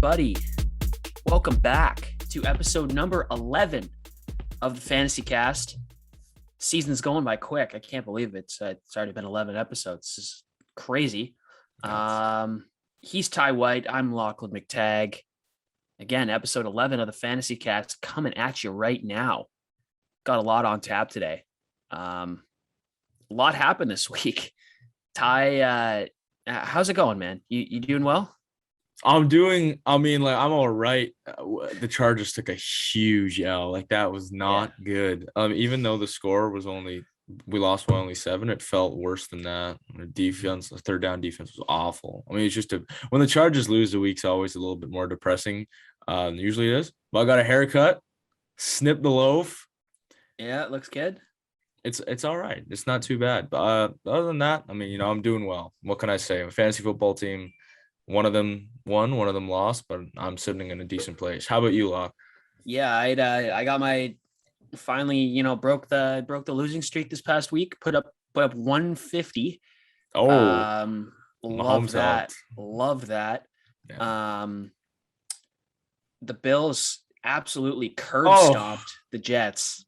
everybody. Welcome back to episode number 11 of the Fantasy Cast. Season's going by quick. I can't believe it. It's already been 11 episodes. This is crazy. He's Ty White. I'm Lachlan McTagg. Again, episode 11 of the Fantasy Cast coming at you right now. Got a lot on tap today. A lot happened this week. Ty, how's it going, man? You doing well? I'm all right. The Chargers took a huge L. That was not good. Even though the score was we lost by only 7, it felt worse than that. The third down defense was awful. It's just when the Chargers lose, the week's always a little bit more depressing than usually it is. But I got a haircut, snipped the loaf. Yeah, it looks good. It's all right. It's not too bad. But other than that, I'm doing well. What can I say? A fantasy football team. One of them won, one of them lost, but I'm sitting in a decent place. How about you, Locke? Yeah, I got my finally, broke the losing streak this past week. Put up 150. Oh, love that. Love that. Yeah. The Bills absolutely curb stomped the Jets.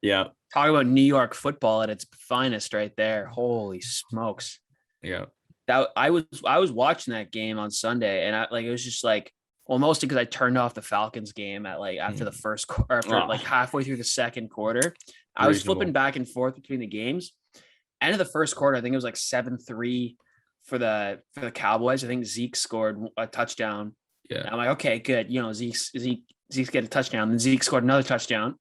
Yeah. Talk about New York football at its finest right there. Holy smokes. Yeah. That I was watching that game on Sunday, and it was just mostly because I turned off the Falcons game at after the first quarter, halfway through the second quarter. I was flipping back and forth between the games. End of the first quarter, I think it was 7-3 for the Cowboys. I think Zeke scored a touchdown. Yeah, and I'm like, okay, good. Zeke's get a touchdown. Then Zeke scored another touchdown.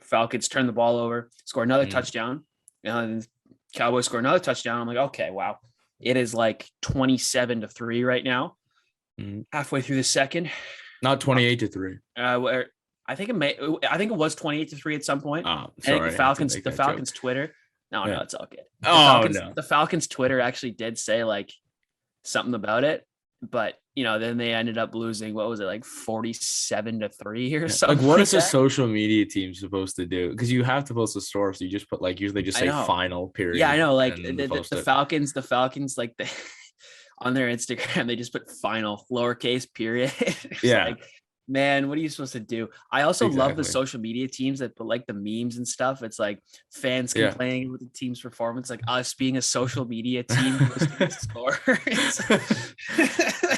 Falcons turned the ball over, scored another touchdown. And Cowboys scored another touchdown. I'm like, okay, wow. It is 27-3 right now. Halfway through the second. Not 28-3. I think it was 28-3 at some point. Oh, sorry. The Falcons Twitter. No, it's all good. The Falcons Twitter actually did say something about it, but then they ended up losing. What was it, 47-3 or something? What is a social media team supposed to do? Because you have to post a story, so you just put usually just say final period. Yeah, I know. The Falcons on their Instagram, they just put final lowercase period. Yeah. Man, what are you supposed to do? I also love the social media teams that put the memes and stuff. It's fans complaining with the team's performance, us being a social media team posting scores.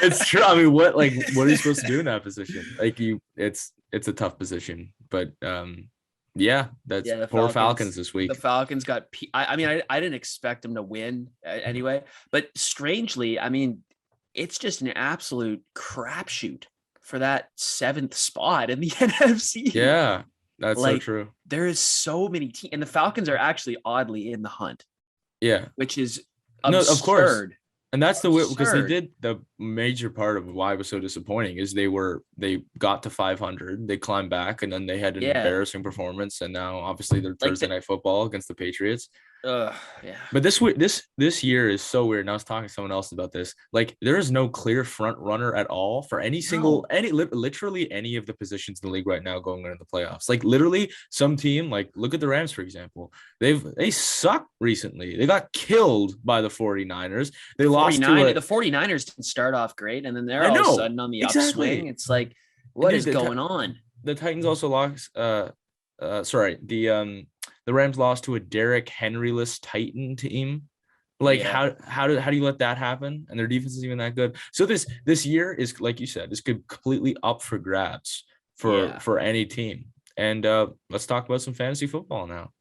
It's true. What are you supposed to do in that position? It's a tough position, but poor Falcons this week. The Falcons got. I didn't expect them to win anyway, but strangely, it's just an absolute crapshoot for that 7th spot in the NFC. Yeah, that's so true. There is so many teams, and the Falcons are actually oddly in the hunt. Yeah, which is absurd. No, of course. And that's the way, because they did the major part of why it was so disappointing is they got to 500, they climbed back, and then they had an embarrassing performance, and now obviously they're Thursday night football against the Patriots. Yeah. But this year is so weird. And I was talking to someone else about this. There is no clear front runner at all for literally any of the positions in the league right now going into the playoffs. Literally some team, look at the Rams, for example. They suck recently. They got killed by the 49ers. They lost to the 49ers didn't start off great, and then they're all of a sudden on the upswing. It's what is going on? The Titans also lost the Rams lost to a Derrick Henry-less Titan team. How do you let that happen? And their defense isn't even that good. So this year is, like you said, this could completely up for grabs for any team. And let's talk about some fantasy football now.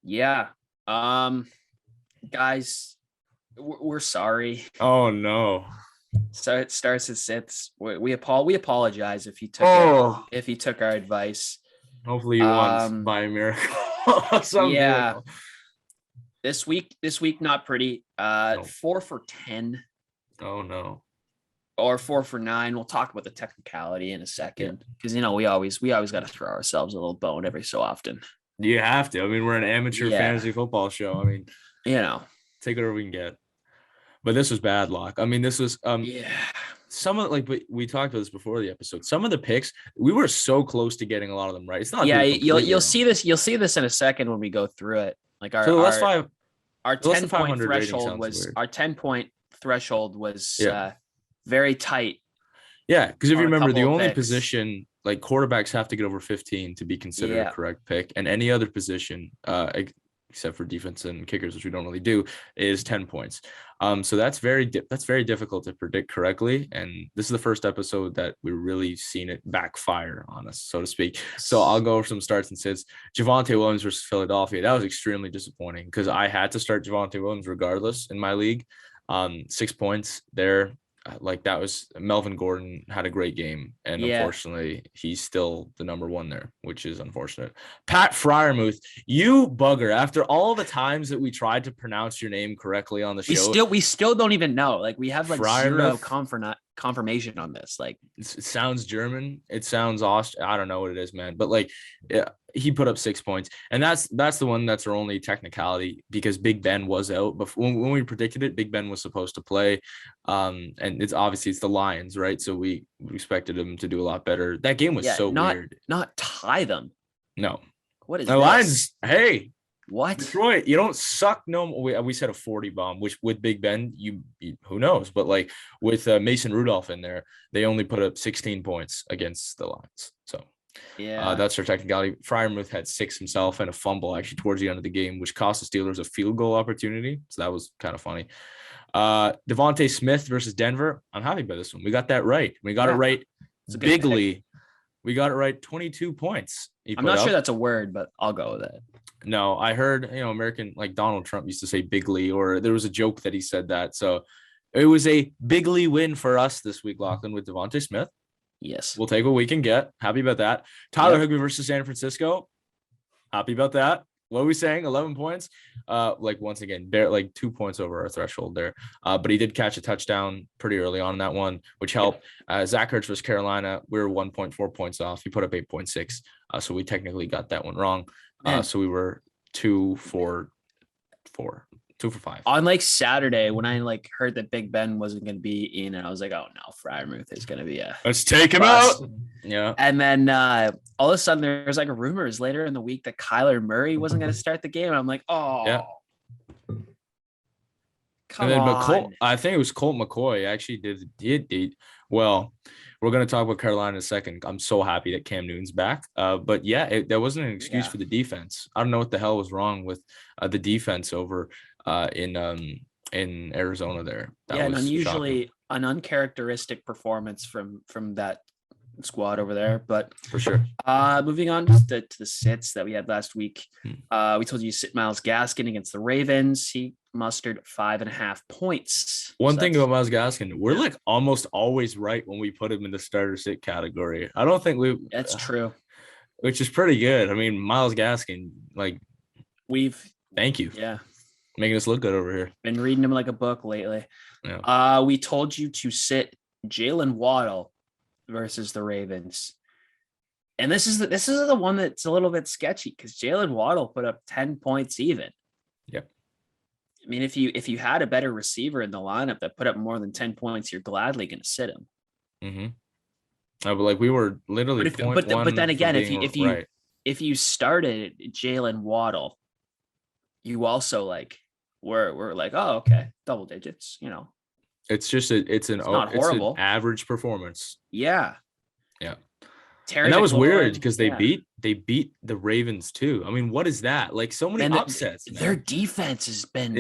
Yeah. Guys, we're sorry. Oh no. So it starts at 6. We apologize if you took our advice. Hopefully you won by a miracle. Miracle. This week not pretty. 4 for 10. Oh no. Or 4 for 9. We'll talk about the technicality in a second, because we always got to throw ourselves a little bone every so often. You have to. We're an amateur fantasy football show. Take whatever we can get. But this was bad luck. This was some of but we talked about this before the episode. Some of the picks, we were so close to getting a lot of them right. It's not. Yeah, you'll see this. You'll see this in a second when we go through it. Our 10-point threshold was very tight Yeah, because if on you a remember, the couple of only picks. position like quarterbacks have to get over 15 to be considered a Yeah. correct pick, and any other position, except for defense and kickers, which we don't really do, is 10 points. So that's very difficult to predict correctly, and this is the first episode that we're really seen it backfire on us, so to speak. So I'll go over some starts and sits. Javonte Williams versus Philadelphia. That was extremely disappointing because I had to start Javonte Williams regardless in my league. 6 points there. Like that was Melvin Gordon had a great game, and Yeah. unfortunately, he's still the number one there, which is unfortunate. Pat Fryermuth, you bugger! After all the times that we tried to pronounce your name correctly on the show, We still don't even know. Like we have like zero Fryermuth, confirmation on this. Like it sounds German. It sounds Austrian. I don't know what it is, man. But like, yeah, he put up 6 points, and that's the one that's our only technicality because Big Ben was out. But when we predicted it, Big Ben was supposed to play, and it's the Lions, right? So we expected him to do a lot better. That game was so weird. Not tie them. No, What is the this? Lions? Hey, what? Detroit, you don't suck. No, we said a 40 bomb, which with Big Ben, you who knows? But like with Mason Rudolph in there, they only put up 16 points against the Lions. So Yeah, that's their technicality. Fryermuth had 6 himself and a fumble actually towards the end of the game, which cost the Steelers a field goal opportunity. So that was kind of funny. Devontae Smith versus Denver. I'm happy about this one. We got that right. We got it right bigly. We got it right. 22 points. I'm not sure that's a word, but I'll go with it. No, I heard, American, like Donald Trump used to say bigly, or there was a joke that he said that. So it was a bigly win for us this week, Lachlan, with Devontae Smith. Yes. We'll take what we can get. Happy about that. Tyler Higbee versus San Francisco. Happy about that. What are we saying? 11 points. Like once again, like 2 points over our threshold there. But he did catch a touchdown pretty early on in that one, which helped. Zach Ertz versus Carolina. We were 1.4 points off. He put up 8.6. So we technically got that one wrong. So we were 2 for 5 on like Saturday when I like heard that Big Ben wasn't going to be in, and I was like, oh no, Fryermuth is going to be let's take him out. Yeah. And then all of a sudden there's like rumors later in the week that Kyler Murray wasn't going to start the game. And I'm like, oh yeah. Come on. But I think it was Colt McCoy actually did well. We're going to talk about Carolina in a second. I'm so happy that Cam Newton's back. But yeah, that wasn't an excuse for the defense. I don't know what the hell was wrong with the defense over in Arizona there. And unusually an uncharacteristic performance from that squad over there, but for sure. Moving on to the sits that we had last week. We told you to sit Myles Gaskin against the Ravens. He mustered 5.5 points. One thing about Myles Gaskin, we're like almost always right when we put him in the starter sit category. I don't think that's true, which is pretty good. I mean, Myles Gaskin, like thank you. Yeah. Making us look good over here. Been reading him like a book lately. Yeah. We told you to sit Jalen Waddle versus the Ravens. And this is the one that's a little bit sketchy because Jalen Waddle put up 10 points even. Yep. I mean, if you had a better receiver in the lineup that put up more than 10 points, you're gladly going to sit him. Mm-hmm. But like we were literally but then again, if you started Jalen Waddle, you also like we're like, oh, okay, double digits, It's just it's not horrible. It's an average performance. Yeah. Terry and that was weird because they beat the Ravens too. I mean, what is that? Like so many upsets. Their defense has been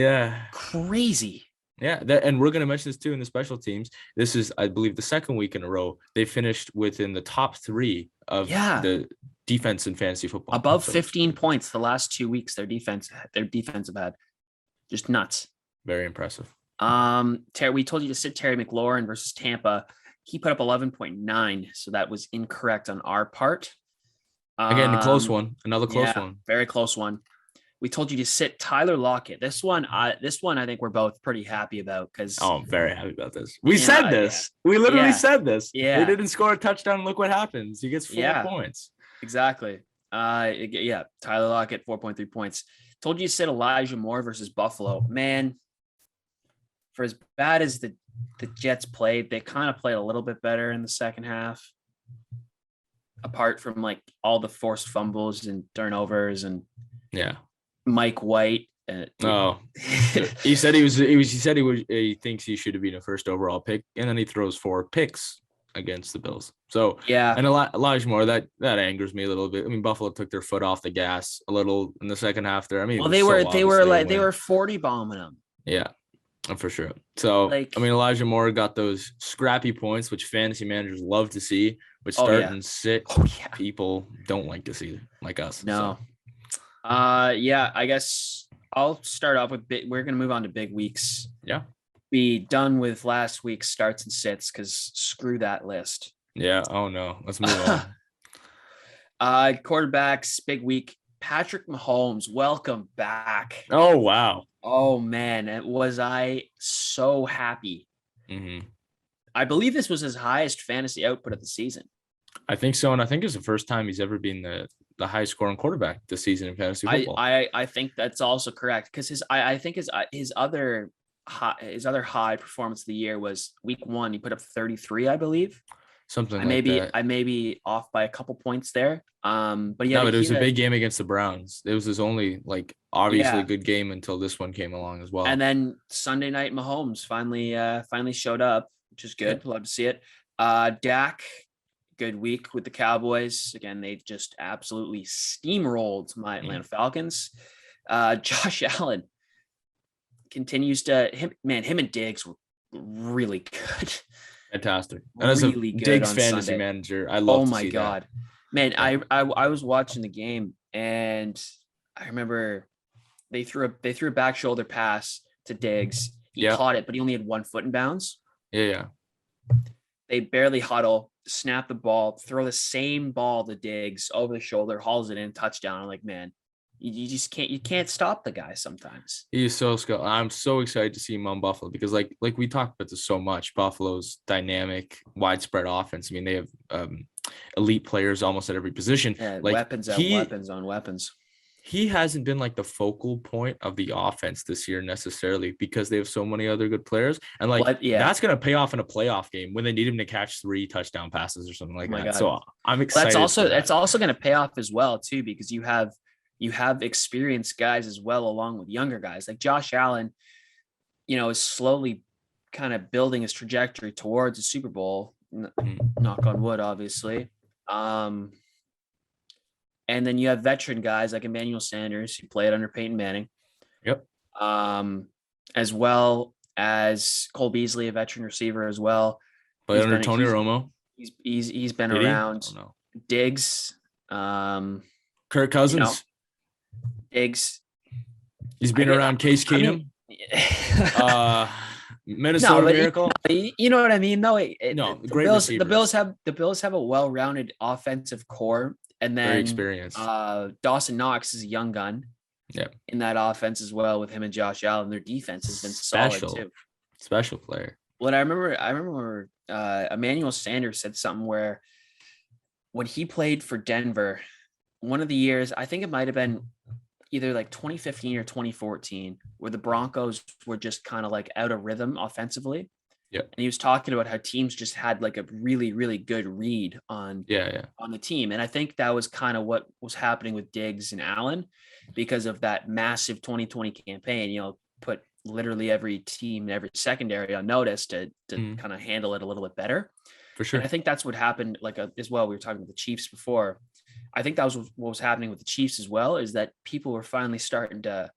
crazy. Yeah, and we're gonna mention this too in the special teams. This is, I believe, the second week in a row they finished within the top 3 of the defense in fantasy football. Above 15 points the last 2 weeks. Their defense have had just nuts. Very impressive. Terry, we told you to sit Terry McLaurin versus Tampa. He put up 11.9, so that was incorrect on our part. Again, a close one. Another close one. Very close one. We told you to sit Tyler Lockett. This one I think we're both pretty happy about because I'm very happy about this. We said this. Yeah. We literally said this. Yeah. They didn't score a touchdown. Look what happens. He gets 4 points. Exactly. Tyler Lockett, 4.3 points. Told you to sit Elijah Moore versus Buffalo. Man, for as bad as the Jets played, they kind of played a little bit better in the second half. Apart from like all the forced fumbles and turnovers and Mike White. He said he thinks he should have been a first overall pick, and then he throws 4 picks. against the Bills. So Yeah. and Elijah Moore, that angers me a little bit. I mean, Buffalo took their foot off the gas a little in the second half there. I mean, Well, it was they so were obvious they would they win. were 40 bombing them. Yeah, for sure. So Like, I mean, Elijah Moore got those scrappy points, which fantasy managers love to see, but oh yeah, starting sit people don't like to see, like us. no. So. Yeah, I guess I'll start off with we're gonna move on to big weeks. Yeah. Be done with last week's starts and sits because screw that list. Yeah. Oh no. Let's move on. Quarterbacks, big week. Patrick Mahomes, welcome back. Oh wow. Oh man, was I so happy. Mm-hmm. I believe this was his highest fantasy output of the season. I think so, and I think it's the first time he's ever been the highest scoring quarterback this season in fantasy football. I think that's also correct because I think his other high performance of the year was week 1. He put up 33, I believe. Something I like that. I may be off by a couple points there. But yeah, no, but it was a big game against the Browns. It was his only obviously good game until this one came along as well. And then Sunday night, Mahomes finally showed up, which is good. Love to see it. Dak, good week with the Cowboys. Again, they just absolutely steamrolled my Atlanta Falcons. Josh Allen continues to him and Diggs were really good. Fantastic. And as really a good Diggs on fantasy Sunday. manager, I love oh to my see god. that. Man, Yeah. I was watching the game and I remember they threw a back shoulder pass to Diggs. He caught it, but he only had 1 foot in bounds. Yeah. They barely huddle, snap the ball, throw the same ball to Diggs over the shoulder, hauls it in, touchdown. I'm like, man, you just can't stop the guy sometimes. He is so skilled. I'm so excited to see him on Buffalo because like we talked about this so much. Buffalo's dynamic, widespread offense. I mean, they have elite players almost at every position. Yeah, like weapons on weapons. He hasn't been like the focal point of the offense this year necessarily because they have so many other good players. And that's going to pay off in a playoff game when they need him to catch 3 touchdown passes or something like that. God. So I'm excited. That's also going to pay off as well too, because you have experienced guys as well, along with younger guys like Josh Allen, is slowly kind of building his trajectory towards a Super Bowl, knock on wood, obviously. And then you have veteran guys like Emmanuel Sanders, who played under Peyton Manning. Yep. As well as Cole Beasley, a veteran receiver as well. Played under Tony Romo. He's been around. Diggs. Kirk Cousins. Diggs. He's been around Case Keenum. Minnesota Miracle. You know what I mean? The Bills have a well-rounded offensive core. And then very experienced. Dawson Knox is a young gun in that offense as well with him and Josh Allen. Their defense has been solid too. Special player. Well, I remember Emmanuel Sanders said something where when he played for Denver, one of the years, I think it might have been either like 2015 or 2014, where the Broncos were just kind of like out of rhythm offensively. Yeah. And he was talking about how teams just had like a really, really good read on the team. And I think that was kind of what was happening with Diggs and Allen because of that massive 2020 campaign, put literally every team, every secondary on notice to kind of handle it a little bit better. For sure. And I think that's what happened as well. We were talking about the Chiefs before. I think that was what was happening with the Chiefs as well, is that people were finally starting to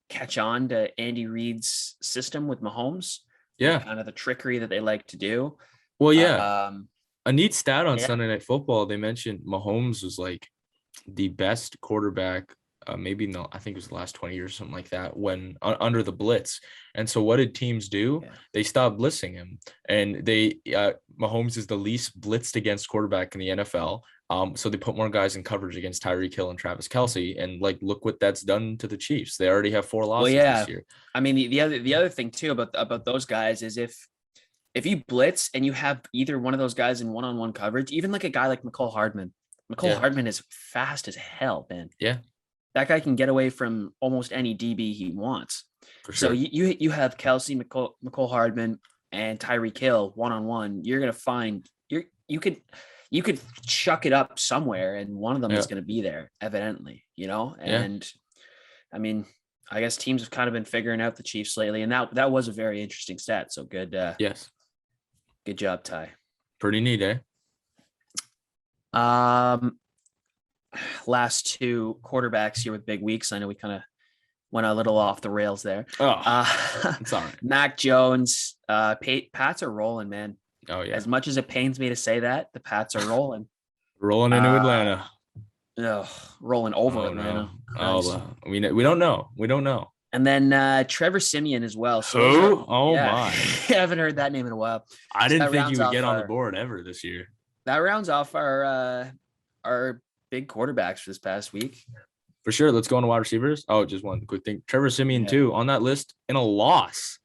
catch on to Andy Reid's system with Mahomes. Yeah. Kind of the trickery that they like to do. Well, yeah. A neat stat on Sunday Night Football, they mentioned Mahomes was like the best quarterback, I think it was the last 20 years or something like that, when under the blitz. And so what did teams do? Yeah. They stopped blitzing him. And Mahomes is the least blitzed against quarterback in the NFL. So they put more guys in coverage against Tyreek Hill and Travis Kelce, and look what that's done to the Chiefs. They already have 4 losses this year. I mean, the other thing too about those guys is if you blitz and you have either one of those guys in one-on-one coverage, even like a guy like McCole Hardman. Hardman is fast as hell, man. Yeah, that guy can get away from almost any DB he wants. For sure. So you have Kelce, McCole Hardman, and Tyreek Hill one-on-one. You're gonna find you could chuck it up somewhere and one of them is going to be there evidently, and I mean, I guess teams have kind of been figuring out the Chiefs lately, and that was a very interesting stat. So good. Yes. Good job, Ty. Pretty neat, eh? Last two quarterbacks here with big weeks. I know we kind of went a little off the rails there. It's all right. Mac Jones, Pats are rolling, man. Oh yeah. As much as it pains me to say that, the Pats are rolling. Rolling into Atlanta. Rolling over Atlanta. No. We don't know. We don't know. And then Trevor Siemian as well. So who? Oh my! I haven't heard that name in a while. I didn't think he would get on the board ever this year. That rounds off our big quarterbacks for this past week. For sure. Let's go on to wide receivers. Oh, just one quick thing. Trevor Siemian too on that list in a loss.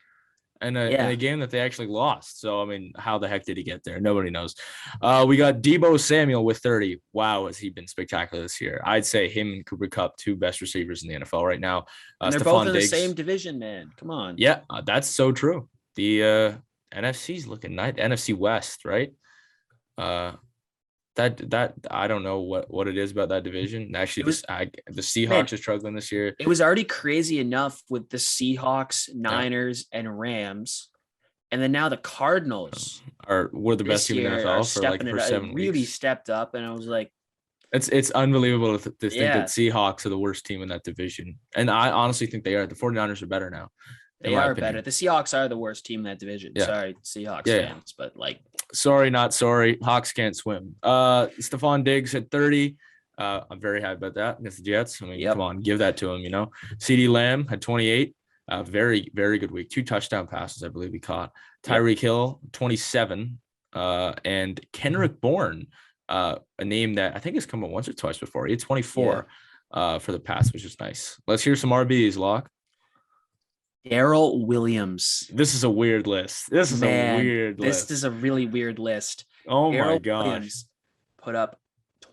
In a game that they actually lost. So, I mean, how the heck did he get there? Nobody knows. We got Deebo Samuel with 30. Wow, has he been spectacular this year? I'd say him and Cooper Kupp, two best receivers in the NFL right now. And they're both in the same division, man. Come on. Yeah, that's so true. The NFC's looking nice. NFC West, right? That I don't know what it is about that division. Actually, the Seahawks are struggling this year. It was already crazy enough with the Seahawks, Niners, and Rams, and then now the Cardinals were the best team in the NFL for 7 weeks. Really stepped up, and I was like, it's unbelievable to think that Seahawks are the worst team in that division, and I honestly think they are. The 49ers are better now. They are better. The Seahawks are the worst team in that division. Yeah. Sorry, Seahawks fans, but like. Sorry, not sorry. Hawks can't swim. Stephon Diggs at 30. I'm very happy about that against the Jets. I mean, come on, give that to him, you know. CeeDee Lamb had 28. Very, very good week. 2 touchdown passes, I believe he caught. Tyreek Hill, 27. And Kendrick Bourne, a name that I think has come up once or twice before. He had 24 for the pass, which is nice. Let's hear some RBs, Locke. Darrell Williams. This is a weird list. This is a really weird list. Oh my gosh. Williams put up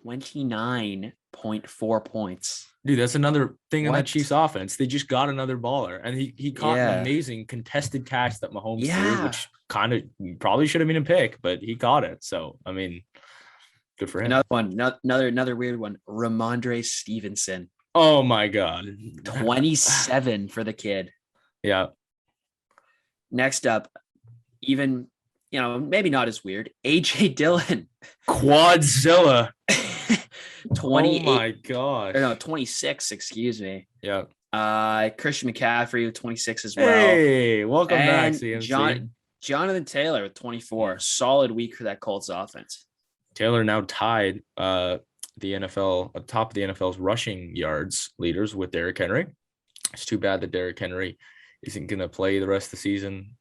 29.4 points. Dude, that's another thing in that Chiefs offense. They just got another baller, and he caught an amazing contested catch that Mahomes threw, which kind of probably should have been a pick, but he caught it. So, I mean, good for him. Another weird one. Ramondre Stevenson. Oh my God. 27 for the kid. Yeah. Next up, even, maybe not as weird, AJ Dillon. Quadzilla. 28. Oh my gosh. Or no, 26, excuse me. Yeah. Christian McCaffrey with 26 as well. Hey, welcome back, CMC. Jonathan Taylor with 24. Solid week for that Colts offense. Taylor now tied the NFL, atop of the NFL's rushing yards leaders with Derrick Henry. It's too bad that Derrick Henry isn't going to play the rest of the season.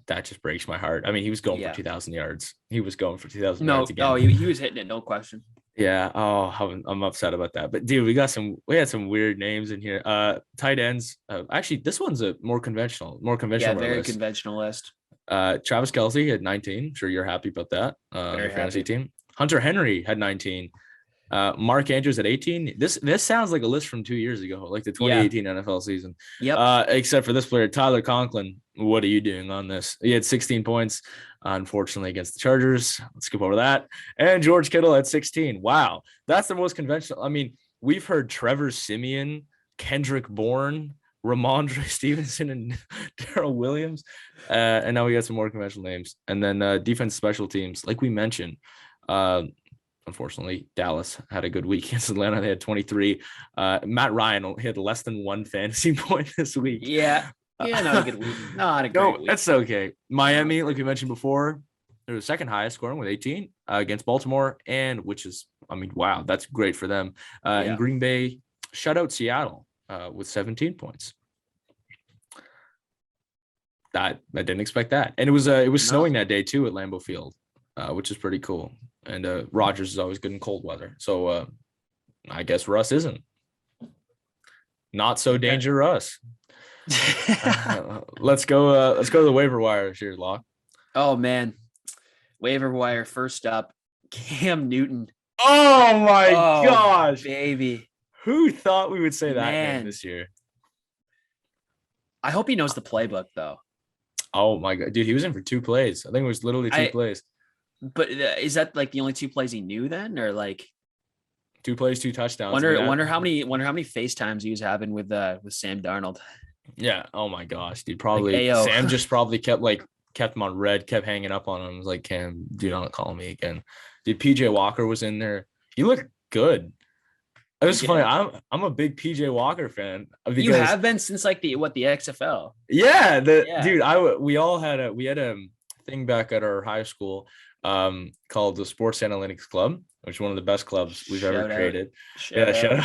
That just breaks my heart. I mean, he was going for 2,000 yards. He was going for 2,000 yards again. No, he was hitting it, no question. Yeah. Oh, I'm upset about that. But dude, we had some weird names in here. Tight ends. Actually, this one's a more conventional. Yeah, very list. Conventional list. Travis Kelce had 19. I'm sure you're happy about that. Your fantasy team. Hunter Henry had 19. Mark Andrews at 18. This sounds like a list from 2 years ago, like the 2018 NFL season. Yep. Except for this player, Tyler Conklin. What are you doing on this? He had 16 points, unfortunately, against the Chargers. Let's skip over that. And George Kittle at 16. Wow, that's the most conventional. I mean, we've heard Trevor Siemian, Kendrick Bourne, Ramondre Stevenson, and Darrell Williams, and now we got some more conventional names. And then defense, special teams, like we mentioned. Unfortunately, Dallas had a good week against Atlanta. They had 23. Matt Ryan had less than 1 fantasy point this week. Yeah, not a good week. Not a great week. That's okay. Miami, like we mentioned before, they're the second highest scoring with 18 against Baltimore, and which is, I mean, wow, that's great for them. And Green Bay shut out Seattle with 17 points. I didn't expect that, and it was snowing that day too at Lambeau Field, which is pretty cool. And Rodgers is always good in cold weather. So I guess Russ isn't. Not so dangerous. Let's go to the waiver wire here, Locke. Oh, man. Waiver wire first up. Cam Newton. Oh, my gosh. Baby. Who thought we would say that name this year? I hope he knows the playbook, though. Oh, my God. Dude, he was in for 2 plays. I think it was literally 2 plays. But is that like the only 2 plays he knew then, or like 2 plays, 2 touchdowns? Wonder how many FaceTimes he was having with Sam Darnold. Yeah. Oh my gosh, dude. Probably like, Sam just probably kept like kept him on red, kept hanging up on him. I was like, Cam, do not call me again. Dude, PJ Walker was in there. He looked good. It was funny. I'm a big PJ Walker fan because you have been since like the XFL. Yeah, dude. We had a thing back at our high school called the Sports Analytics Club, which is one of the best clubs we've ever created. Shout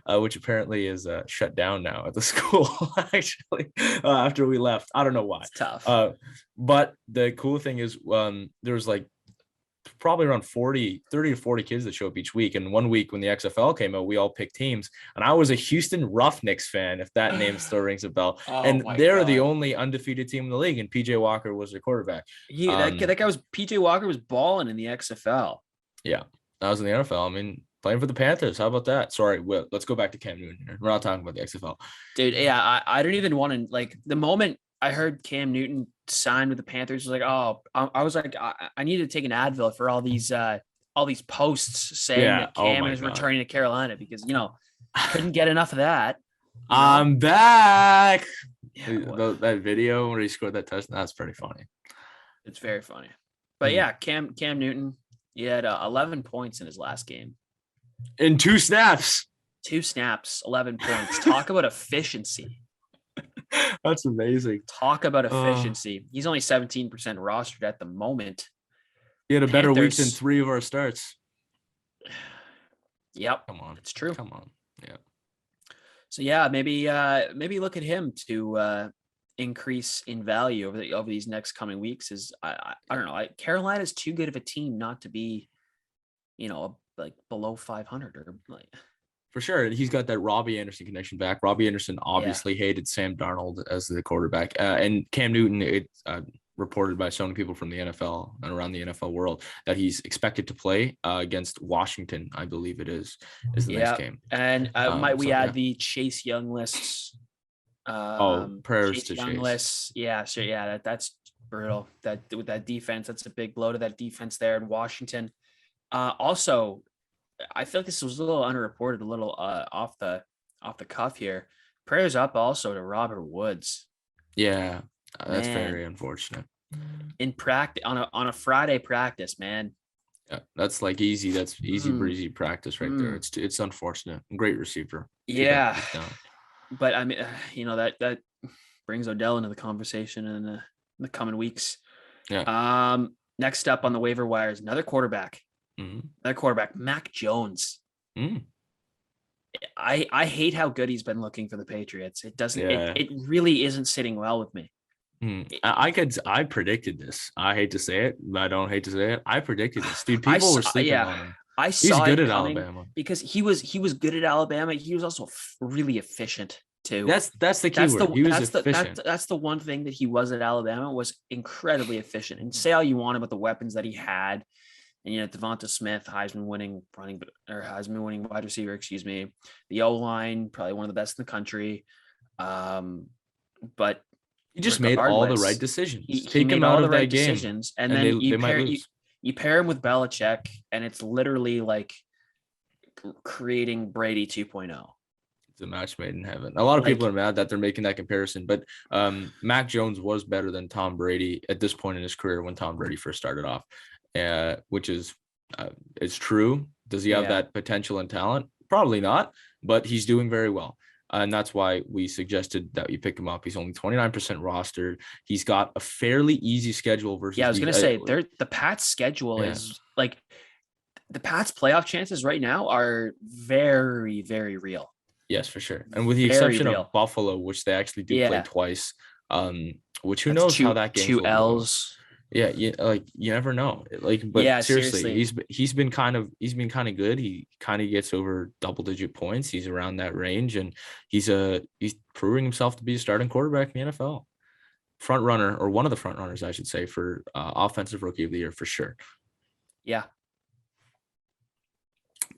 out. Which apparently is shut down now at the school actually after we left. I don't know why. It's tough. But the cool thing is there was like probably around 30 to 40 kids that show up each week. And one week when the XFL came out, we all picked teams. And I was a Houston Roughnecks fan, if that name still rings a bell. And they're the only undefeated team in the league. And PJ Walker was their quarterback. That guy was PJ Walker was balling in the XFL. Yeah, I was in the NFL. I mean, playing for the Panthers. How about that? Sorry, let's go back to Cam Newton here. We're not talking about the XFL. Dude, yeah, I don't even want to, like, the moment I heard Cam Newton signed with the Panthers, was like, oh, I was like, I need to take an Advil for all these posts saying that Cam is returning to Carolina, because, you know, couldn't get enough of that. I'm back. Yeah, that video where he scored that touchdown, that's pretty funny. It's very funny. But yeah, Cam Newton, he had 11 points in his last game. In 2 snaps. 2 snaps, 11 points. Talk about efficiency. That's amazing. Talk about efficiency. He's only 17% rostered at the moment. He had a better week than 3 of our starts. Yep. Come on. It's true. Come on. Yeah. So yeah, maybe look at him to increase in value over these next coming weeks. I don't know. Carolina's too good of a team not to be, you know, like below 500 or like. For sure. He's got that Robbie Anderson connection back. Robbie Anderson obviously hated Sam Darnold as the quarterback. And Cam Newton, it's reported by so many people from the NFL and around the NFL world that he's expected to play against Washington, I believe it is the next game. And might we add the Chase Young lists? Prayers to Young Chase. Lists. Yeah, sure. Yeah, that's brutal. That with that defense, that's a big blow to that defense there in Washington. Also, I feel like this was a little underreported, a little off the cuff here. Prayers up also to Robert Woods. Yeah, that's very unfortunate. In practice, on a Friday practice, man. Yeah, that's like easy. That's easy breezy practice right there. It's unfortunate. Great receiver. Yeah, but I mean, you know, that brings Odell into the conversation in the coming weeks. Yeah. Next up on the waiver wire is another quarterback. Another quarterback, Mac Jones. I hate how good he's been looking for the Patriots. It doesn't. It really isn't sitting well with me. I predicted this. I hate to say it, but I don't hate to say it. I predicted this, dude. People were sleeping on him. I saw he's good it at coming Alabama because he was good at Alabama. He was also really efficient too. That's the key word. He was efficient. That's the one thing that he was at Alabama, was incredibly efficient. And say all you want about the weapons that he had. And, you know, Devonta Smith, Heisman winning wide receiver, excuse me. The O-line, probably one of the best in the country. But he just made all the right decisions. He made all the right decisions. And then you pair him with Belichick, and it's literally like creating Brady 2.0. It's a match made in heaven. A lot of people are mad that they're making that comparison, but Mac Jones was better than Tom Brady at this point in his career when Tom Brady first started off. Which is it's true. Does he have that potential and talent? Probably not, but he's doing very well. And that's why we suggested that you pick him up. He's only 29% rostered. He's got a fairly easy schedule versus. Yeah, I was going to say the Pats schedule is like the Pats playoff chances right now are very, very real. Yes, for sure. And with the exception of Buffalo, which they actually do play twice, which who knows how that game 2 L's. Yeah, you never know. Seriously, he's been kind of good. He kind of gets over double-digit points. He's around that range, and he's proving himself to be a starting quarterback in the NFL. Front runner, or one of the front runners, I should say, for offensive rookie of the year for sure. Yeah.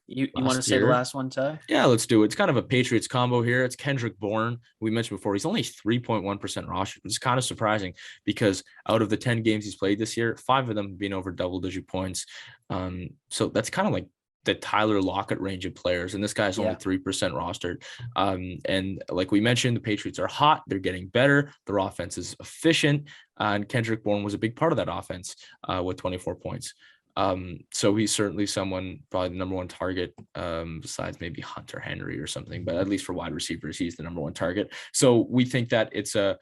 You want to say the last one, Ty? Yeah, let's do it. It's kind of a Patriots combo here. It's Kendrick Bourne. We mentioned before, he's only 3.1% rostered, which is kind of surprising because out of the 10 games he's played this year, 5 of them being over double-digit points. So that's kind of like the Tyler Lockett range of players, and this guy's only 3% rostered. And like we mentioned, the Patriots are hot. They're getting better. Their offense is efficient. And Kendrick Bourne was a big part of that offense with 24 points. So he's certainly someone, probably the number one target, besides maybe Hunter Henry or something, but at least for wide receivers, he's the number one target. So we think that it's a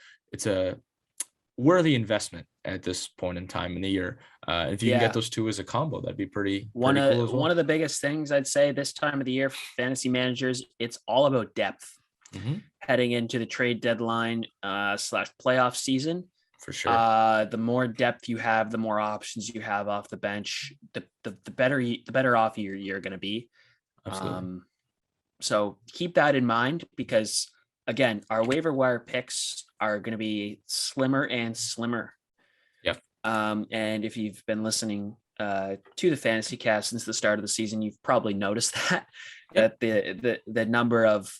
worthy investment at this point in time in the year. If you can get those two as a combo, that'd be pretty cool as well. One of the biggest things I'd say this time of the year for fantasy managers, it's all about depth heading into the trade deadline / playoff season. For sure. The more depth you have, the more options you have off the bench, the better off you're going to be. Absolutely. So keep that in mind, because again, our waiver wire picks are going to be slimmer and slimmer. Yep. And if you've been listening to the Fantasy Cast since the start of the season, you've probably noticed that the number of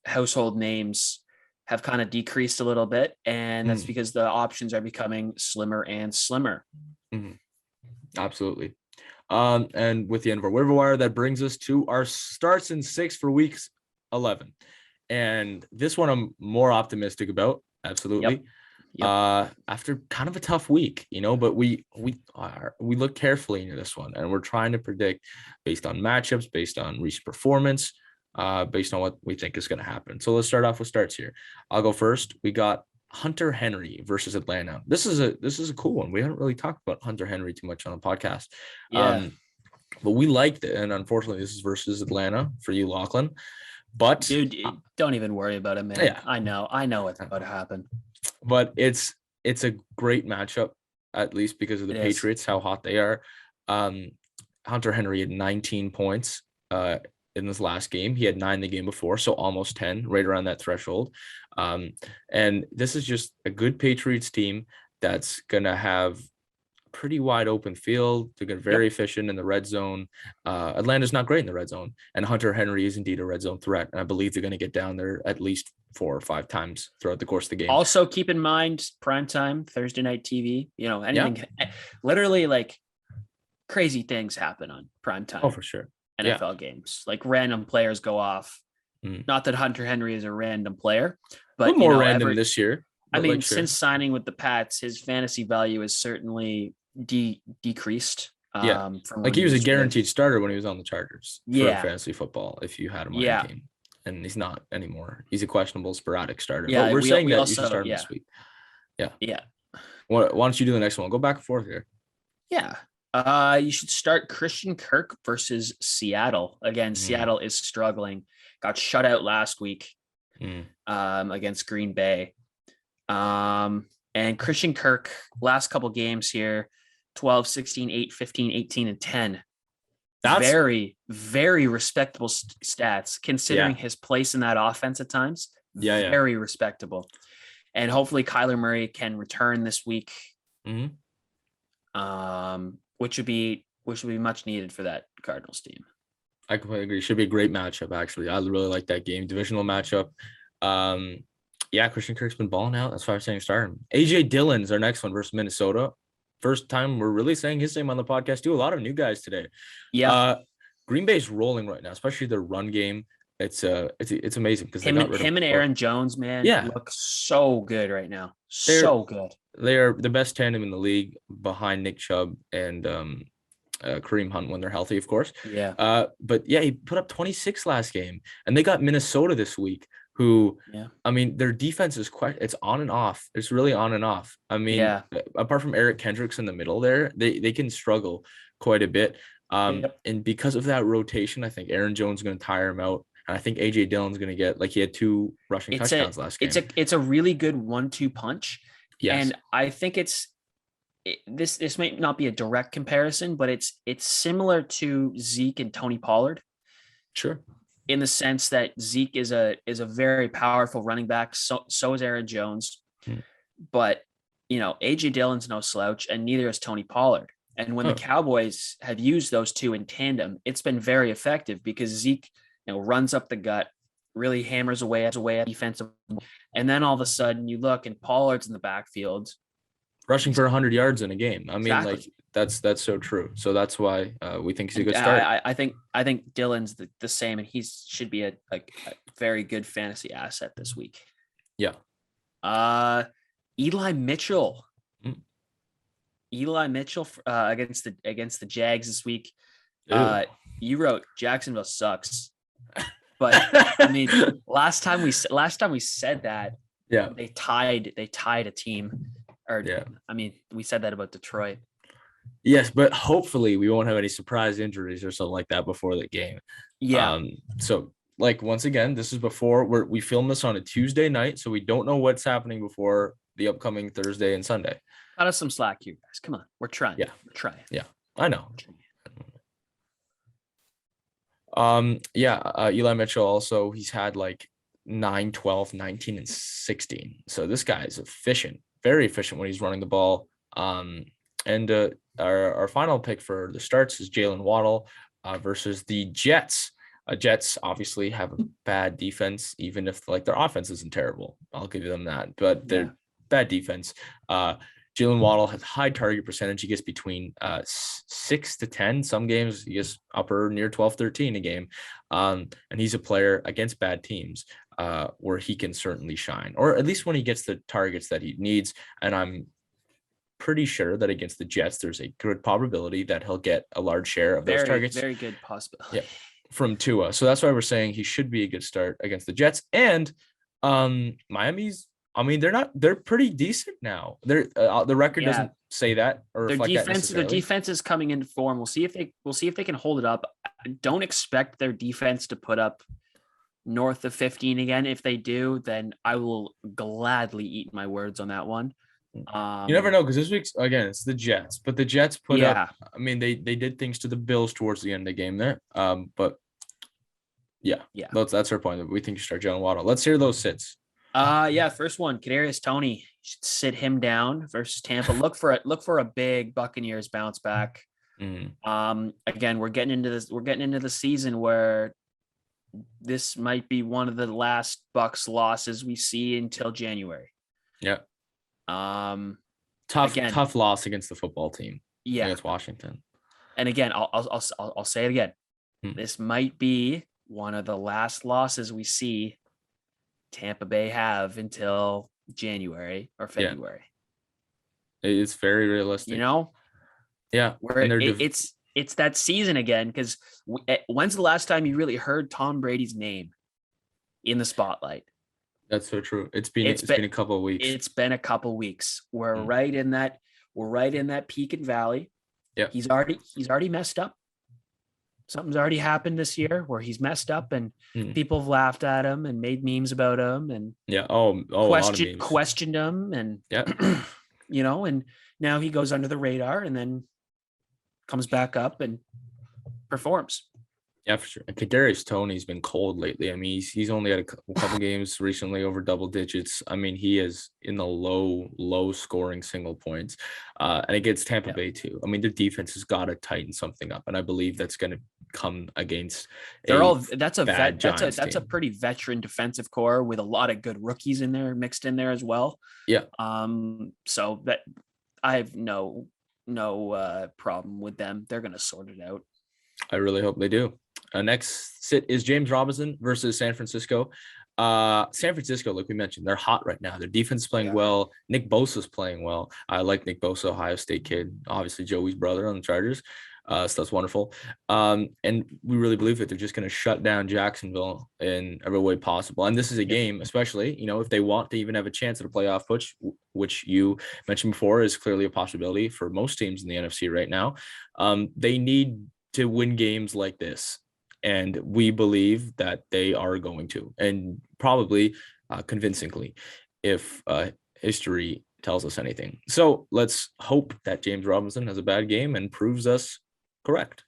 household names have kind of decreased a little bit, and that's because the options are becoming slimmer and slimmer. Absolutely. And with the end of our waiver wire, that brings us to our starts and six for weeks 11. And this one I'm more optimistic about. Absolutely. Yep. After kind of a tough week, but we look carefully into this one, and we're trying to predict based on matchups, based on recent performance, based on what we think is going to happen. So let's start off with starts here. I'll go first. We got Hunter Henry versus Atlanta. This is a cool one. We haven't really talked about Hunter Henry too much on the podcast. But we liked it, and unfortunately, this is versus Atlanta for you, Lachlan. But dude, don't even worry about it, man. Yeah. I know what's about to happen. But it's a great matchup, at least because of the Patriots, how hot they are. Hunter Henry had 19 points in this last game. He had 9 the game before, so almost 10, right around that threshold. And this is just a good Patriots team that's gonna have pretty wide open field. They're very efficient in the red zone. Atlanta's not great in the red zone, and Hunter Henry is indeed a red zone threat. And I believe they're going to get down there at least 4 or 5 times throughout the course of the game. Also, keep in mind, primetime, Thursday night TV, anything, literally like crazy things happen on primetime. Oh, for sure. NFL games, like random players go off. Not that Hunter Henry is a random player, but more random this year. I mean, since signing with the Pats, his fantasy value is certainly decreased. From like he was a guaranteed starter when he was on the Chargers for fantasy football, if you had him on your team. And he's not anymore. He's a questionable sporadic starter. Yeah, but we're saying that you should start him this week. Yeah. Why don't you do the next one? We'll go back and forth here. Yeah. You should start Christian Kirk versus Seattle. Again, Seattle is struggling. Got shut out last week against Green Bay. And Christian Kirk, last couple games here, 12, 16, 8, 15, 18, and 10. That's very, very respectable stats considering his place in that offense at times. Very respectable. And hopefully Kyler Murray can return this week. Which would be much needed for that Cardinals team. I completely agree. Should be a great matchup, actually. I really like that game. Divisional matchup. Christian Kirk's been balling out. That's why I'm saying start him. AJ Dillon's our next one versus Minnesota. First time we're really saying his name on the podcast too. A lot of new guys today. Green Bay's rolling right now, especially their run game. It's amazing because him and Aaron Jones, man, look so good right now. So good. They are the best tandem in the league behind Nick Chubb and Kareem Hunt when they're healthy, of course. But he put up 26 last game, and they got Minnesota this week. Who, I mean, their defense is it's on and off. It's really on and off. I mean, apart from Eric Kendricks in the middle there, they can struggle quite a bit. And because of that rotation, I think Aaron Jones is going to tire him out. And I think AJ Dillon's going to get, like, he had 2 rushing touchdowns last game. It's a really good 1-2 punch. Yes. And I think this might not be a direct comparison, but it's similar to Zeke and Tony Pollard. Sure. In the sense that Zeke is a very powerful running back. So is Aaron Jones. But, AJ Dillon's no slouch, and neither is Tony Pollard. And when the Cowboys have used those two in tandem, it's been very effective because Zeke, runs up the gut, really hammers away at defensive. And then all of a sudden you look and Pollard's in the backfield. Rushing for 100 yards in a game. I mean, That's so true. So that's why we think he's a And good start. I think Dylan's the same, and he should be a very good fantasy asset this week. Yeah. Eli Mitchell. Mm. Eli Mitchell against the Jags this week. Ew. You wrote Jacksonville sucks, but I mean, last time we said that, Yeah. they tied a team, or Yeah. I mean, we said that about Detroit. Yes, but hopefully we won't have any surprise injuries or something like that before the game. Yeah. So like once again, this is before we film this on a Tuesday night, so we don't know what's happening before the upcoming Thursday and Sunday. Cut us some slack here, guys. Come on, we're trying. Yeah. We're trying. Yeah, I know. Eli Mitchell also, he's had like 9, 12, 19, and 16. So this guy is efficient, very efficient when he's running the ball. And our final pick for the starts is Jalen Waddle versus the Jets. Jets obviously have a bad defense, even if like their offense isn't terrible. I'll give them that, but they're bad defense. Jalen Waddle has high target percentage. He gets between 6 to 10. Some games he gets upper near 12, 13 a game. And he's a player against bad teams where he can certainly shine, or at least when he gets the targets that he needs. And I'm pretty sure that against the Jets, there's a good probability that he'll get a large share of those targets. Very good possibility. Yeah, from Tua. So that's why we're saying he should be a good start against the Jets. And Miami's, I mean, they're pretty decent now. They're the record doesn't say that or reflect that necessarily. Their defense is coming into form. We'll see if they can hold it up. I don't expect their defense to put up north of 15 again. If they do, then I will gladly eat my words on that one. You never know, because this week's again it's the Jets, but the Jets put up. I mean, they did things to the Bills towards the end of the game there. But yeah, that's our point. We think you start Jalen Waddle. Let's hear those sits. First one, Kadarius Toney. You should sit him down versus Tampa. Look for a big Buccaneers bounce back. Again, we're getting into the season where this might be one of the last Bucs losses we see until January. Yeah. Tough loss against the football team. Yeah, against Washington. And again, I'll say it again. This might be one of the last losses we see Tampa Bay have until January or February. Yeah. It's very realistic. You know? Yeah. It's that season again, because when's the last time you really heard Tom Brady's name in the spotlight? That's so true. It's been a couple of weeks. It's been a couple of weeks. We're right in that peak and valley. Yeah. He's already messed up. Something's already happened this year where he's messed up and people have laughed at him and made memes about him and questioned him and and now he goes under the radar and then comes back up and performs. Yeah, for sure. And Kadarius Toney's been cold lately. I mean, he's only had a couple games recently over double digits. I mean, he is in the low scoring single points. And against Tampa Bay too. I mean, the defense has got to tighten something up, and I believe that's going to come against. That's a pretty veteran defensive core with a lot of good rookies in there mixed in there as well. Yeah. So that I have no problem with them. They're going to sort it out. I really hope they do. Next sit is James Robinson versus San Francisco. San Francisco, like we mentioned, they're hot right now. Their defense is playing well. Nick Bosa's playing well. I like Nick Bosa, Ohio State kid, obviously Joey's brother on the Chargers. So that's wonderful. And we really believe that they're just going to shut down Jacksonville in every way possible. And this is a game, especially, if they want to even have a chance at a playoff push, which you mentioned before is clearly a possibility for most teams in the NFC right now. They need to win games like this. And we believe that they are going to, and probably convincingly, if history tells us anything. So let's hope that James Robinson has a bad game and proves us correct.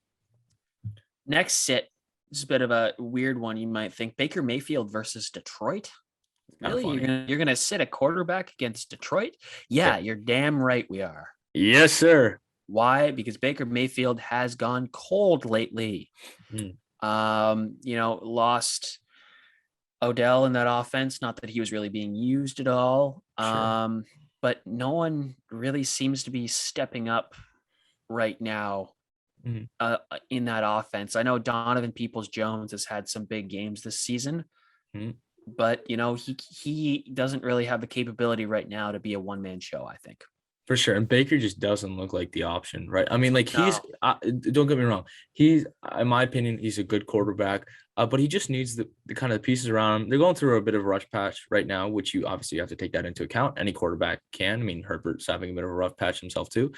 Next sit is a bit of a weird one. You might think Baker Mayfield versus Detroit. Really? You're gonna sit a quarterback against Detroit? Yeah, you're damn right we are. Yes, sir. Why? Because Baker Mayfield has gone cold lately. Lost Odell in that offense. Not that he was really being used at all. Sure. But no one really seems to be stepping up right now in that offense. I know Donovan Peoples-Jones has had some big games this season, but he doesn't really have the capability right now to be a one-man show, I think. For sure. And Baker just doesn't look like the option, right? I mean, like No. don't get me wrong. He's, in my opinion, he's a good quarterback, but he just needs the kind of pieces around him. They're going through a bit of a rush patch right now, which you obviously have to take that into account. Any quarterback can. I mean, Herbert's having a bit of a rough patch himself too.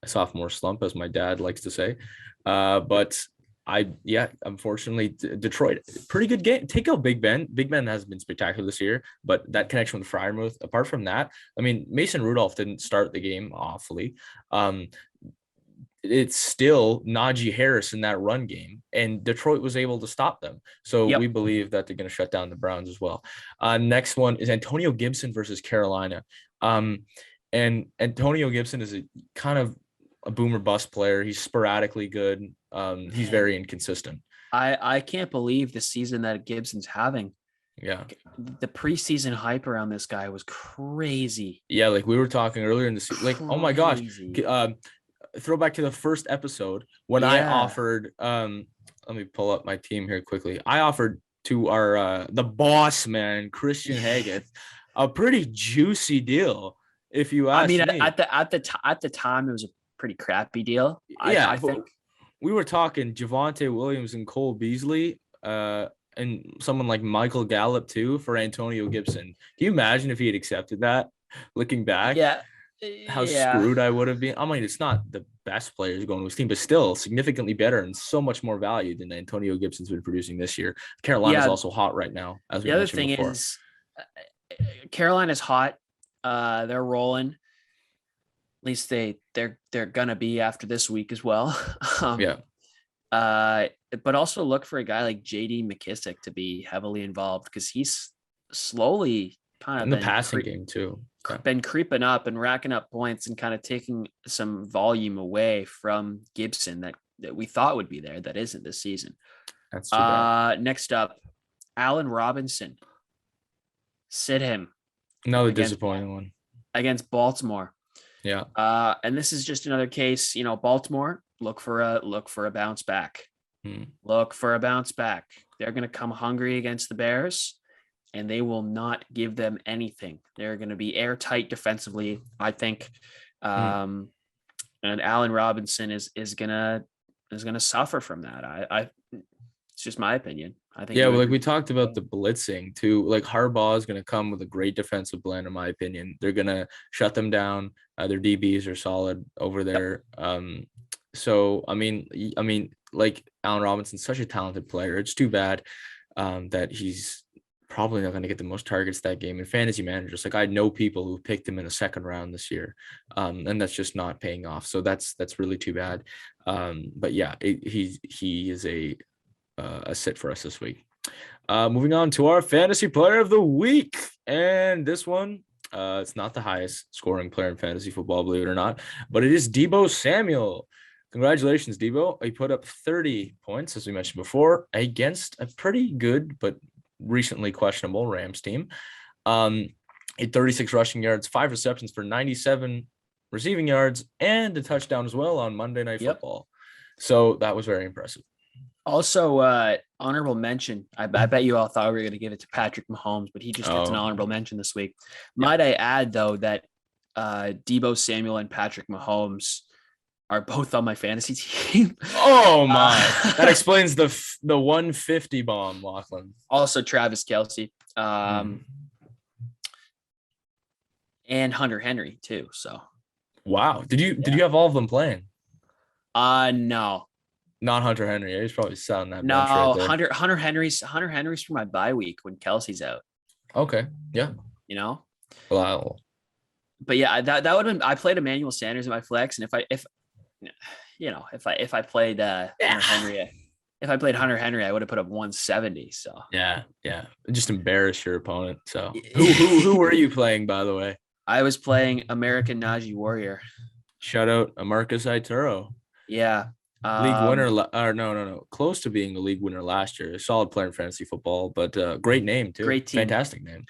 A sophomore slump, as my dad likes to say. But unfortunately, Detroit, pretty good game. Take out Big Ben. Big Ben has been spectacular this year, but that connection with Freiermuth, apart from that, I mean, Mason Rudolph didn't start the game awfully. It's still Najee Harris in that run game, and Detroit was able to stop them. So we believe that they're going to shut down the Browns as well. Next one is Antonio Gibson versus Carolina. And Antonio Gibson is a kind of a boomer bust player. He's sporadically good. He's very inconsistent. I can't believe the season that Gibson's having. Yeah. The preseason hype around this guy was crazy. Yeah, like we were talking earlier in the season, like, oh my gosh. Throw back to the first episode when I offered, let me pull up my team here quickly. I offered to our the boss man, Christian Haggett, a pretty juicy deal. If you ask me. At the time, it was a pretty crappy deal. I think we were talking Javonte Williams and Cole Beasley, and someone like Michael Gallup too for Antonio Gibson. Can you imagine if he had accepted that? Looking back, how screwed I would have been. I mean, it's not the best players going to his team, but still significantly better and so much more value than Antonio Gibson's been producing this year. Carolina's also hot right now. As the other thing is, Carolina's hot. They're rolling. At least they're gonna be after this week as well. But also look for a guy like J.D. McKissick to be heavily involved because he's slowly kind of in the passing game too. Been creeping up and racking up points and kind of taking some volume away from Gibson that we thought would be there that isn't this season. That's too bad. Next up, Allen Robinson. Sit him. Another disappointing one against Baltimore. Yeah. And this is just another case, Baltimore, look for a bounce back. Look for a bounce back. They're going to come hungry against the Bears and they will not give them anything. They're going to be airtight defensively, I think. And Allen Robinson is going to suffer from that. It's just my opinion. I think. Yeah, like we talked about the blitzing too. Like Harbaugh is going to come with a great defensive plan, in my opinion. They're going to shut them down. Their DBs are solid over there. So I mean, like Allen Robinson's such a talented player. It's too bad that he's probably not going to get the most targets that game. And fantasy managers, like I know people who picked him in the second round this year, and that's just not paying off. So that's really too bad. But yeah, he is a sit for us this week. Moving on to our fantasy player of the week, and this one, it's not the highest scoring player in fantasy football, believe it or not, but it is Deebo Samuel. Congratulations, Deebo. He put up 30 points, as we mentioned before, against a pretty good but recently questionable Rams team. He had 36 rushing yards, 5 receptions for 97 receiving yards, and a touchdown as well on Monday Night Football. So that was very impressive. Also, honorable mention. I bet you all thought we were going to give it to Patrick Mahomes, but he just gets an honorable mention this week. Might I add, though, that Deebo Samuel and Patrick Mahomes are both on my fantasy team. Oh my! That explains the 150 bomb, Lachlan. Also, Travis Kelce, and Hunter Henry too. So, wow! Did you have all of them playing? No. Not Hunter Henry. He's probably selling that. No, right there. Hunter Henry's for my bye week when Kelsey's out. Okay. Yeah. Wow. But yeah, that would have been. I played Emmanuel Sanders in my flex, and if I played Hunter Henry, I would have put up 170. So yeah, just embarrass your opponent. So who were you playing, by the way? I was playing American Najee Warrior. Shout out Marcus Ituro. Yeah. League winner, no, close to being a league winner last year. A solid player in fantasy football, but great name too. Great team. Fantastic name.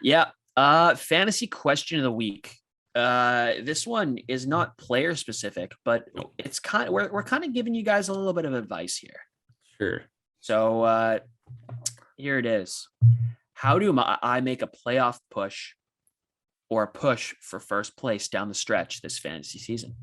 Yeah. Fantasy question of the week. This one is not player specific, but No. it's kind of we're kind of giving you guys a little bit of advice here. Sure. So here it is. How do I make a playoff push or a push for first place down the stretch this fantasy season?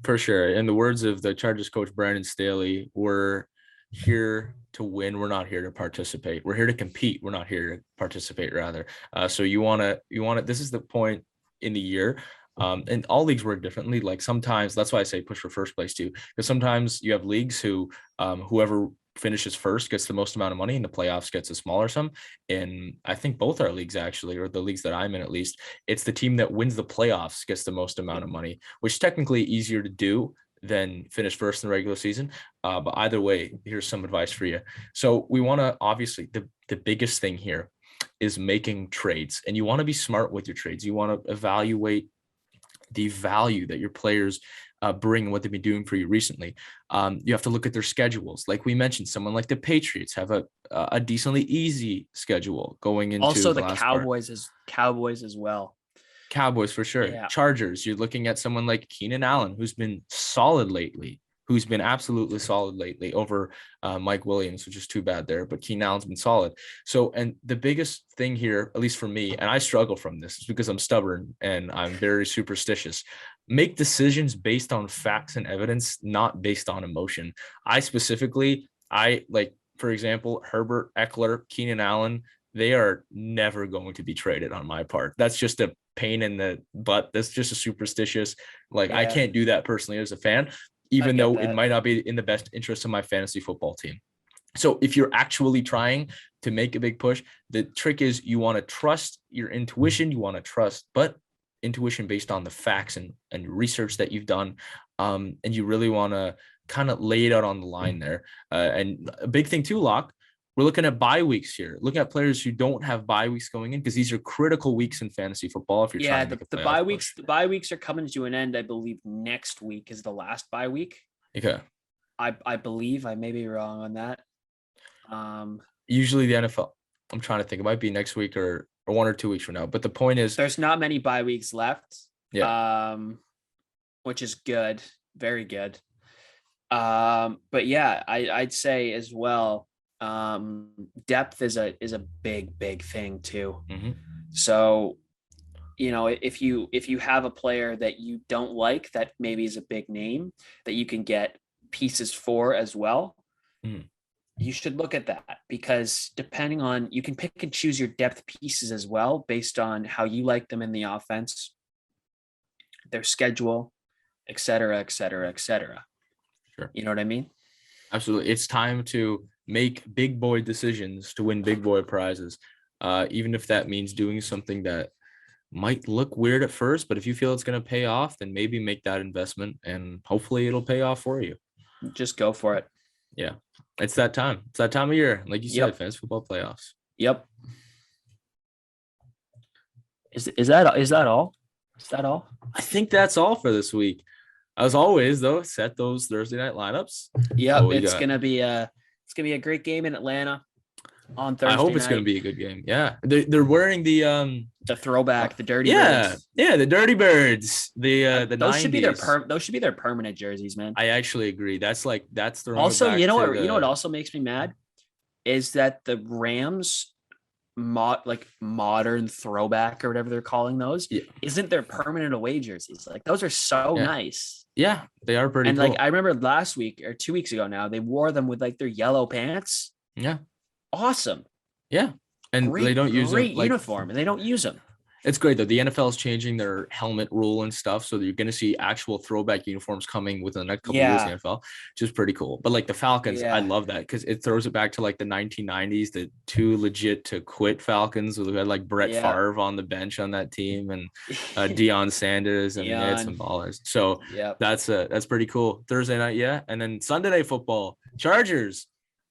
For sure. In the words of the Chargers coach Brandon Staley, we're here to win. We're not here to participate. We're here to compete. We're not here to participate, rather. So you want to. This is the point in the year. And all leagues work differently. Like sometimes that's why I say push for first place too, because sometimes you have leagues who whoever finishes first gets the most amount of money and the playoffs gets a smaller sum. And I think both our leagues actually, or the leagues that I'm in at least, it's the team that wins the playoffs gets the most amount of money, which is technically easier to do than finish first in the regular season. But either way, here's some advice for you. So we want to obviously the biggest thing here is making trades, and you want to be smart with your trades. You want to evaluate the value that your players bring, what they've been doing for you recently. You have to look at their schedules. Like we mentioned, someone like the Patriots have a decently easy schedule going into Also, the the last Cowboys as well. Cowboys for sure. Yeah. Chargers, you're looking at someone like Keenan Allen, who's been solid lately, who's been absolutely solid lately over Mike Williams, which is too bad there, but Keenan Allen's been solid. So, and the biggest thing here, at least for me, and I struggle from this, is because I'm stubborn and I'm very superstitious. Make decisions based on facts and evidence, not based on emotion. I like, for example, Herbert, Eckler, Keenan Allen, they are never going to be traded on my part. That's just a pain in the butt. That's just a superstitious, like, I can't do that personally as a fan, even though it might not be in the best interest of my fantasy football team. So if you're actually trying to make a big push, the trick is you want to trust your intuition. You want to trust, but intuition based on the facts and research that you've done. And you really want to kind of lay it out on the line there. And a big thing too, Locke, we're looking at bye weeks here. Looking at players who don't have bye weeks going in, because these are critical weeks in fantasy football. If you're trying to make a bye push. weeks, the bye weeks are coming to an end. I believe next week is the last bye week. Okay. I believe, I may be wrong on that. Usually the NFL, I'm trying to think, it might be next week or 1 or 2 weeks from now. But the point is, there's not many bye weeks left. Yeah. Which is good, very good. But yeah, I'd say as well. Depth is a big thing too. Mm-hmm. So, if you have a player that you don't like, that maybe is a big name that you can get pieces for as well, you should look at that, because depending on, you can pick and choose your depth pieces as well based on how you like them in the offense, their schedule, et cetera, et cetera, et cetera. Sure. You know what I mean? Absolutely. It's time to make big boy decisions to win big boy prizes. Even if that means doing something that might look weird at first, but if you feel it's going to pay off, then maybe make that investment and hopefully it'll pay off for you. Just go for it. Yeah. It's that time. It's that time of year. Like you said, fantasy football playoffs. Yep. Is that all? Is that all? I think that's all for this week. As always, though, set those Thursday night lineups. Yeah, it's gonna be a great game in Atlanta on Thursday. I hope it's gonna be a good game. Yeah, they're wearing the throwback, the Dirty Birds. Yeah, the Dirty Birds. The those 90s. Should be their permanent jerseys, man. I actually agree. That's throwing. Also, you know what also makes me mad is that the Rams modern throwback or whatever they're calling those isn't their permanent away jerseys. Like, those are so nice. Yeah, they are pretty cool. Like, I remember last week or 2 weeks ago now, they wore them with like their yellow pants. Yeah. Awesome. Yeah. And they don't use great uniform, and they don't use them. It's great though. The NFL is changing their helmet rule and stuff, so you're going to see actual throwback uniforms coming within the next couple of years in the NFL, which is pretty cool. But like the Falcons, I love that because it throws it back to like the 1990s, the too legit to quit Falcons, who had like Brett Favre on the bench on that team, and Deion Sanders, and they had some ballers. So that's pretty cool. Thursday night, and then Sunday night football, Chargers.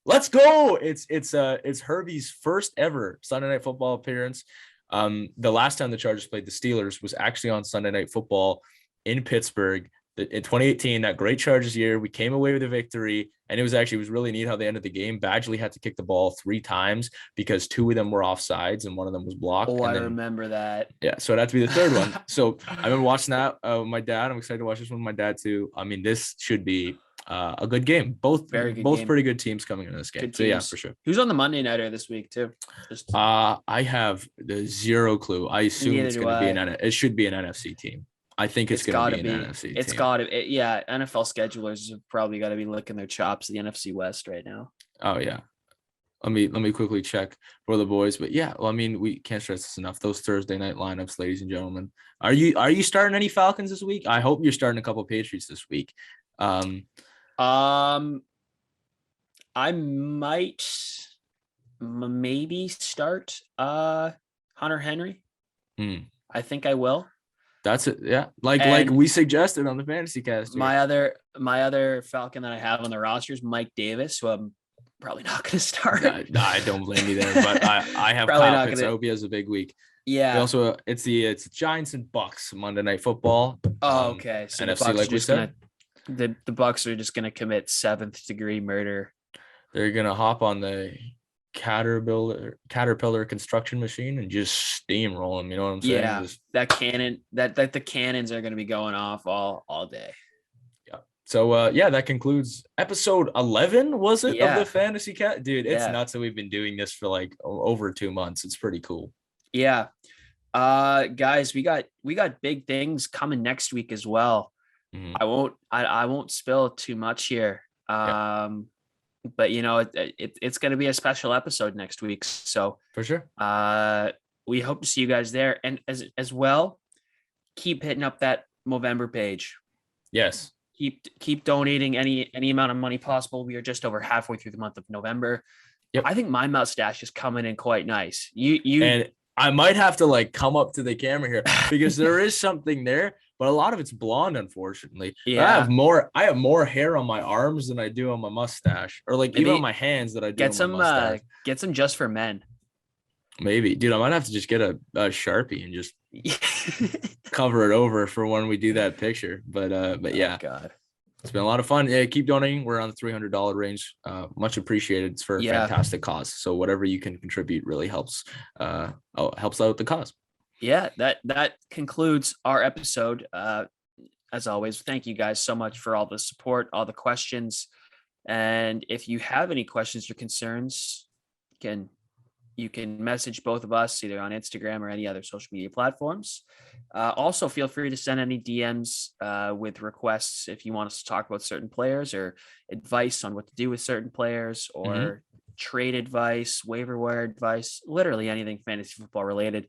Let's go! It's Herbie's first ever Sunday night football appearance. The last time the Chargers played the Steelers was actually on Sunday Night Football in Pittsburgh. In 2018, that great Chargers year, we came away with a victory, and it was really neat how they ended the game. Badgley had to kick the ball 3 times because 2 of them were offsides and one of them was blocked. Oh, and I then, remember that. Yeah, so it had to be the third one. So I remember watching that with my dad. I'm excited to watch this one with my dad too. I mean, this should be a good game. Both game. pretty good teams coming in this game. Good so yeah, teams. for sure. Who's on the Monday nighter this week too? I have the zero clue. I assume Neither it's do going to be I. it should be an NFC team. I think it's going to be an NFC team. It's got to. Yeah, NFL schedulers have probably got to be licking their chops at the NFC West right now. Oh yeah. Let me quickly check for the boys, but yeah, well, I mean, we can't stress this enough. Those Thursday night lineups, ladies and gentlemen. Are you starting any Falcons this week? I hope you're starting a couple Patriots this week. I might maybe start Hunter Henry. I think I will. That's it. Yeah. Like we suggested on the fantasy cast. My other Falcon that I have on the roster is Mike Davis, who I'm probably not going to start. I don't blame you there, but I have Kyle Pitts. I hope he has a big week. Yeah. Also, it's Giants and Bucks Monday Night Football. Oh, okay. So NFC, like we said, the Bucks are just going to commit 7th degree murder. They're going to hop on the Caterpillar construction machine and just steamroll them. You know what I'm saying? Yeah. That cannon, that the cannons are going to be going off all day. Yeah. So that concludes episode 11. Was it of the Fantasy Cat? Dude, it's nuts that we've been doing this for like over 2 months. It's pretty cool. Yeah. Guys, we got big things coming next week as well. Mm-hmm. I won't spill too much here. But it's going to be a special episode next week. So for sure. We hope to see you guys there. And as well, keep hitting up that Movember page. Yes. Keep donating any amount of money possible. We are just over halfway through the month of November. Yep. I think my mustache is coming in quite nice. You and I might have to like come up to the camera here because there is something there, but a lot of it's blonde, unfortunately. Yeah. I have more hair on my arms than I do on my mustache, or like even on my hands that I do on my mustache. Get some just for men. Maybe, dude, I might have to just get a Sharpie and just cover it over for when we do that picture. But yeah. God. It's been a lot of fun. Yeah, keep donating. We're on the $300 range. Much appreciated. It's for a fantastic cause. So whatever you can contribute really helps out the cause. Yeah, that concludes our episode. As always, thank you guys so much for all the support, all the questions. And if you have any questions or concerns, you can message both of us either on Instagram or any other social media platforms. Also, feel free to send any DMs with requests if you want us to talk about certain players or advice on what to do with certain players or trade advice, waiver wire advice, literally anything fantasy football related.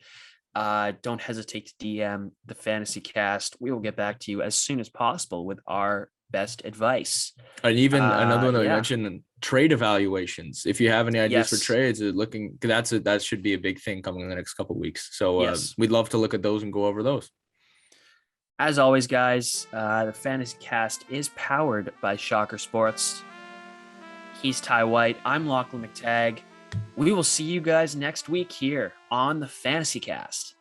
Don't hesitate to DM the Fantasy Cast. We will get back to you as soon as possible with our best advice. And even another one that we mentioned, trade evaluations. If you have any ideas for trades, that should be a big thing coming in the next couple of weeks. So we'd love to look at those and go over those. As always, guys, the Fantasy Cast is powered by Shocker Sports. He's Ty White. I'm Lachlan McTagg. We will see you guys next week here on the Fantasy Cast.